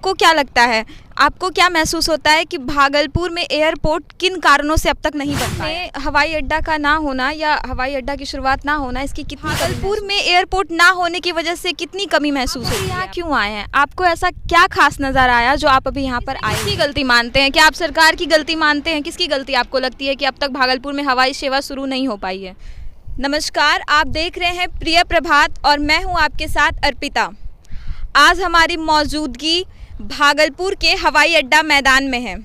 आपको क्या लगता है, आपको क्या महसूस होता है कि भागलपुर में एयरपोर्ट किन कारणों से अब तक नहीं बन पाया? हवाई अड्डा का ना होना या हवाई अड्डा की शुरुआत ना होना, इसकी कितनी भागलपुर में एयरपोर्ट ना होने की वजह से कितनी कमी महसूस होती है? यहाँ क्यों आए हैं? आपको ऐसा क्या खास नज़र आया जो आप अभी यहाँ पर आए? किसकी गलती मानते हैं? क्या आप सरकार की गलती मानते हैं? किसकी गलती आपको लगती है कि अब तक भागलपुर में हवाई सेवा शुरू नहीं हो पाई है? नमस्कार, आप देख रहे हैं प्रिय प्रभात और मैं हूँ आपके साथ अर्पिता। आज हमारी मौजूदगी भागलपुर के हवाई अड्डा मैदान में है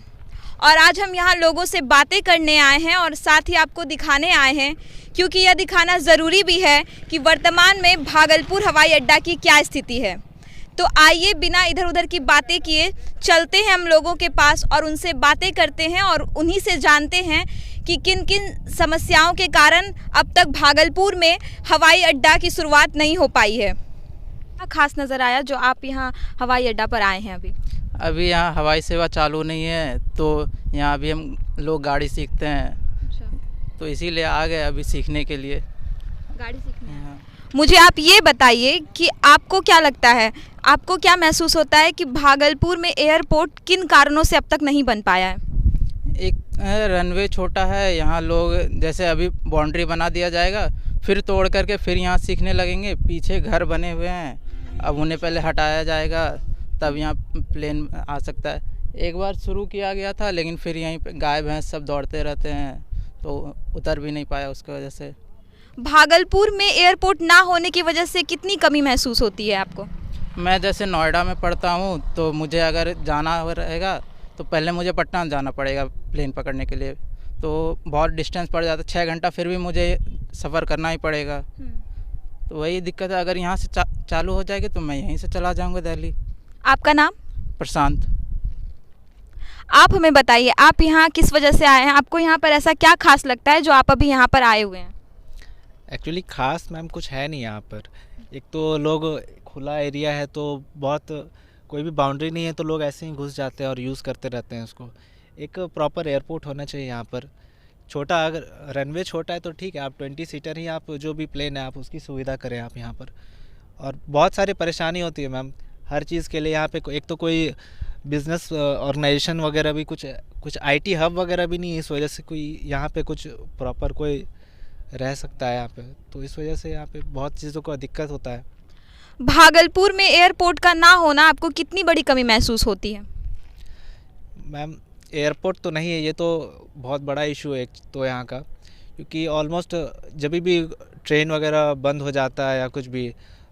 और आज हम यहाँ लोगों से बातें करने आए हैं और साथ ही आपको दिखाने आए हैं, क्योंकि यह दिखाना ज़रूरी भी है कि वर्तमान में भागलपुर हवाई अड्डा की क्या स्थिति है। तो आइए बिना इधर उधर की बातें किए चलते हैं हम लोगों के पास और उनसे बातें करते हैं और उन्हीं से जानते हैं कि किन किन समस्याओं के कारण अब तक भागलपुर में हवाई अड्डा की शुरुआत नहीं हो पाई है। क्या खास नज़र आया जो आप यहाँ हवाई अड्डा पर आए हैं? अभी यहाँ हवाई सेवा चालू नहीं है, तो यहाँ अभी हम लोग गाड़ी सीखते हैं। अच्छा। तो इसीलिए आ गए अभी सीखने के लिए। गाड़ी सीखने? मुझे आप ये बताइए कि आपको क्या लगता है, आपको क्या महसूस होता है कि भागलपुर में एयरपोर्ट किन कारणों से अब तक नहीं बन पाया है? एक रनवे छोटा है, यहाँ लोग जैसे अभी बाउंड्री बना दिया जाएगा, फिर तोड़ करके फिर यहाँ सीखने लगेंगे। पीछे घर बने हुए हैं, अब उन्हें पहले हटाया जाएगा तब यहाँ प्लेन आ सकता है। एक बार शुरू किया गया था लेकिन फिर यहीं पे गाय भैंस सब दौड़ते रहते हैं तो उतर भी नहीं पाया उसकी वजह से। भागलपुर में एयरपोर्ट ना होने की वजह से कितनी कमी महसूस होती है आपको? मैं जैसे नोएडा में पढ़ता हूँ, तो मुझे अगर जाना रहेगा तो पहले मुझे पटना जाना पड़ेगा प्लेन पकड़ने के लिए, तो बहुत डिस्टेंस पड़ जाता है, 6 घंटा फिर भी मुझे सफ़र करना ही पड़ेगा। तो वही दिक्कत है। अगर यहाँ से चालू हो जाएगी तो मैं यहीं से चला जाऊँगा दिल्ली। आपका नाम? प्रशांत। आप हमें बताइए, आप यहाँ किस वजह से आए हैं? आपको यहाँ पर ऐसा क्या खास लगता है जो आप अभी यहाँ पर आए हुए हैं? एक्चुअली खास मैम कुछ है नहीं यहाँ पर। एक तो लोग खुला एरिया है तो बहुत कोई भी बाउंड्री नहीं है तो लोग ऐसे ही घुस जाते हैं और यूज़ करते रहते हैं उसको। एक प्रॉपर एयरपोर्ट होना चाहिए यहाँ पर। छोटा अगर रनवे छोटा है तो ठीक है, आप 20 सीटर ही आप जो भी प्लेन है आप उसकी सुविधा करें आप यहाँ पर। और बहुत सारी परेशानी होती है मैम हर चीज़ के लिए यहाँ पे। एक तो कोई बिज़नेस ऑर्गेनाइजेशन वगैरह भी कुछ आईटी हब वगैरह भी नहीं है, इस वजह से कोई यहाँ पे कुछ प्रॉपर कोई रह सकता है यहाँ पे। तो इस वजह से यहाँ पे बहुत चीज़ों का दिक्कत होता है। भागलपुर में एयरपोर्ट का ना होना आपको कितनी बड़ी कमी महसूस होती है? मैम एयरपोर्ट तो नहीं है, ये तो बहुत बड़ा इशू है एक तो यहाँ का, क्योंकि ऑलमोस्ट जब भी ट्रेन वगैरह बंद हो जाता है या कुछ भी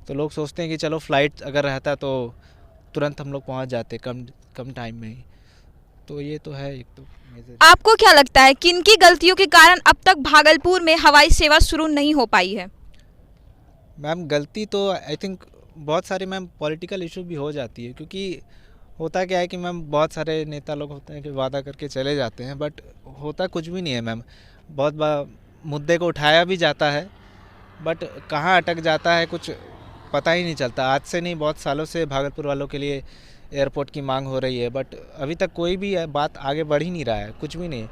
तो लोग सोचते हैं कि चलो फ्लाइट अगर रहता तो तुरंत हम लोग पहुँच जाते कम टाइम में ही। तो ये तो है एक तो। आपको क्या लगता है किन की गलतियों के कारण अब तक भागलपुर में हवाई सेवा शुरू नहीं हो पाई है? मैम गलती तो आई थिंक बहुत सारे मैम पॉलिटिकल इशू भी हो जाती है, क्योंकि होता क्या है कि मैम बहुत सारे नेता लोग होते हैं कि वादा करके चले जाते हैं बट होता कुछ भी नहीं है मैम। बहुत बार मुद्दे को उठाया भी जाता है बट कहाँ अटक जाता है कुछ पता ही नहीं चलता। आज से नहीं, बहुत सालों से भागलपुर वालों के लिए एयरपोर्ट की मांग हो रही है बट अभी तक कोई भी बात आगे बढ़ ही नहीं रहा है, कुछ भी नहीं।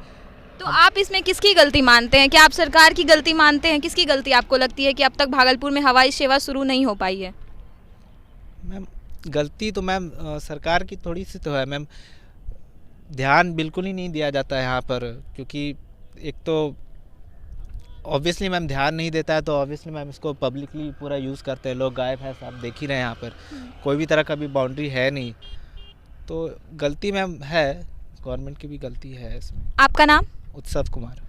तो आप इसमें किसकी गलती मानते हैं? क्या आप सरकार की गलती मानते हैं? किसकी गलती आपको लगती है कि अब तक भागलपुर में हवाई सेवा शुरू नहीं हो पाई है? मैम गलती तो मैम सरकार की थोड़ी सी तो है मैम। ध्यान बिल्कुल ही नहीं दिया जाता है यहाँ पर, क्योंकि एक तो ऑब्वियसली मैम ध्यान नहीं देता है तो ऑब्वियसली मैम इसको पब्लिकली पूरा यूज़ करते हैं लोग। गायब है, आप देख ही रहे हैं यहाँ पर कोई भी तरह का भी बाउंड्री है नहीं। तो गलती मैम है, गवर्नमेंट की भी गलती है इसमें। आपका नाम? उत्सव कुमार।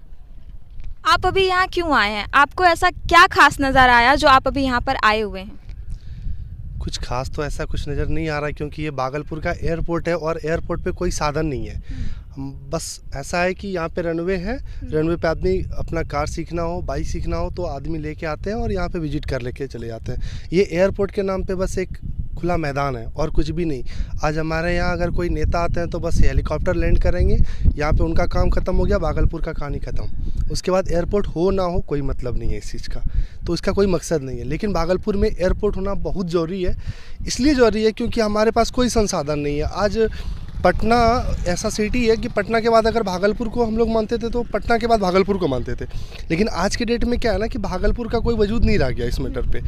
आप अभी यहाँ क्यों आए हैं? आपको ऐसा क्या खास नज़र आया जो आप अभी यहाँ पर आए हुए हैं? कुछ खास तो ऐसा कुछ नज़र नहीं आ रहा है, क्योंकि ये भागलपुर का एयरपोर्ट है और एयरपोर्ट पे कोई साधन नहीं है। बस ऐसा है कि यहाँ पे रनवे है, रनवे पे आदमी अपना कार सीखना हो, बाइक सीखना हो तो आदमी लेके आते हैं और यहाँ पे विजिट कर लेके चले जाते हैं। ये एयरपोर्ट के नाम पे बस एक खुला मैदान है और कुछ भी नहीं। आज हमारे यहाँ अगर कोई नेता आते हैं तो बस हेलीकॉप्टर लैंड करेंगे, यहाँ पे उनका काम ख़त्म हो गया, भागलपुर का कहानी ख़त्म। उसके बाद एयरपोर्ट हो ना हो कोई मतलब नहीं है इस चीज़ का, तो इसका कोई मकसद नहीं है। लेकिन भागलपुर में एयरपोर्ट होना बहुत ज़रूरी है, इसलिए ज़रूरी है क्योंकि हमारे पास कोई संसाधन नहीं है। आज पटना ऐसा सिटी है कि पटना के बाद अगर भागलपुर को हम लोग मानते थे तो पटना के बाद भागलपुर को मानते थे, लेकिन आज के डेट में क्या है ना कि भागलपुर का कोई वजूद नहीं रह गया इस मैटर पे,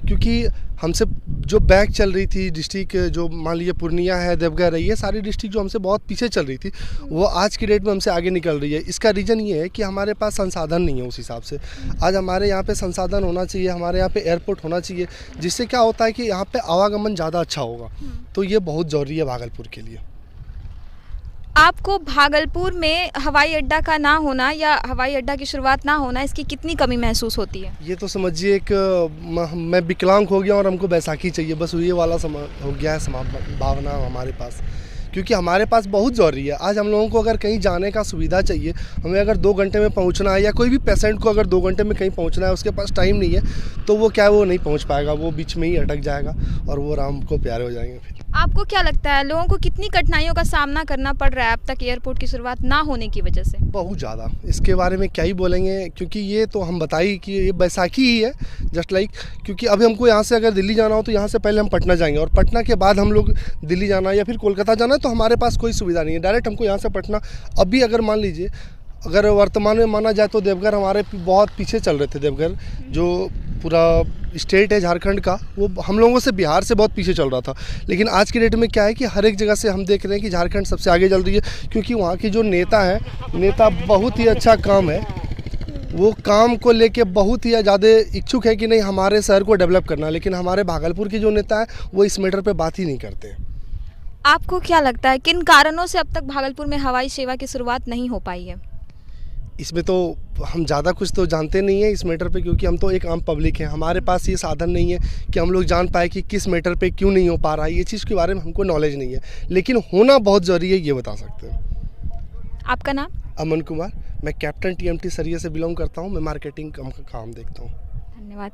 क्योंकि हमसे जो बैक चल रही थी डिस्ट्रिक्ट, जो मान लीजिए पूर्णिया है, देवघर है, ये सारी डिस्ट्रिक्ट जो हमसे बहुत पीछे चल रही थी वो आज की डेट में हमसे आगे निकल रही है। इसका रीज़न ये है कि हमारे पास संसाधन नहीं है उस हिसाब से। आज हमारे यहाँ पे संसाधन होना चाहिए, हमारे यहाँ पे एयरपोर्ट होना चाहिए, जिससे क्या होता है कि यहाँ पे आवागमन ज़्यादा अच्छा होगा, तो ये बहुत ज़रूरी है भागलपुर के लिए। आपको भागलपुर में हवाई अड्डा का ना होना या हवाई अड्डा की शुरुआत ना होना, इसकी कितनी कमी महसूस होती है? ये तो समझिए एक मैं विकलांग हो गया और हमको बैसाखी चाहिए, बस ये वाला हो गया है भावना हमारे पास, क्योंकि हमारे पास बहुत ज़रूरी है। आज हम लोगों को अगर कहीं जाने का सुविधा चाहिए, हमें अगर 2 घंटे में पहुंचना है, या कोई भी पेशेंट को अगर 2 घंटे में कहीं पहुंचना है, उसके पास टाइम नहीं है, तो वो क्या है, वो नहीं पहुंच पाएगा, वो बीच में ही अटक जाएगा और वो राम को प्यारे हो जाएंगे। फिर आपको क्या लगता है लोगों को कितनी कठिनाइयों का सामना करना पड़ रहा है अब तक एयरपोर्ट की शुरुआत ना होने की वजह से? बहुत ज़्यादा, इसके बारे में क्या ही बोलेंगे, क्योंकि ये तो हम बताइए कि ये बैसाखी ही है जस्ट लाइक, क्योंकि अभी हमको यहाँ से अगर दिल्ली जाना हो तो यहाँ से पहले हम पटना जाएंगे और पटना के बाद हम लोग दिल्ली जाना या फिर कोलकाता जाना है, तो हमारे पास कोई सुविधा नहीं है, डायरेक्ट हमको यहाँ से पटना। अभी अगर मान लीजिए, अगर वर्तमान में माना जाए तो देवघर हमारे बहुत पीछे चल रहे थे। देवघर जो पूरा स्टेट है झारखंड का, वो हम लोगों से, बिहार से बहुत पीछे चल रहा था, लेकिन आज की डेट में क्या है कि हर एक जगह से हम देख रहे हैं कि झारखंड सबसे आगे चल रही है, क्योंकि वहाँ की जो नेता है, नेता बहुत ही अच्छा काम है, वो काम को लेके बहुत ही ज़्यादा इच्छुक है कि नहीं हमारे शहर को डेवलप करना, लेकिन हमारे भागलपुर के जो नेता है वो इस मैटर पे बात ही नहीं करते। आपको क्या लगता है किन कारणों से अब तक भागलपुर में हवाई सेवा की शुरुआत नहीं हो पाई है? इसमें तो हम ज़्यादा कुछ तो जानते नहीं है इस मैटर पे, क्योंकि हम तो एक आम पब्लिक हैं, हमारे पास ये साधन नहीं है कि हम लोग जान पाए कि किस मैटर पे क्यों नहीं हो पा रहा है, ये चीज़ के बारे में हमको नॉलेज नहीं है, लेकिन होना बहुत ज़रूरी है, ये बता सकते हैं। आपका नाम? अमन कुमार, मैं कैप्टन TMT सरिया से बिलोंग करता हूँ, मैं मार्केटिंग का काम देखता हूँ। धन्यवाद।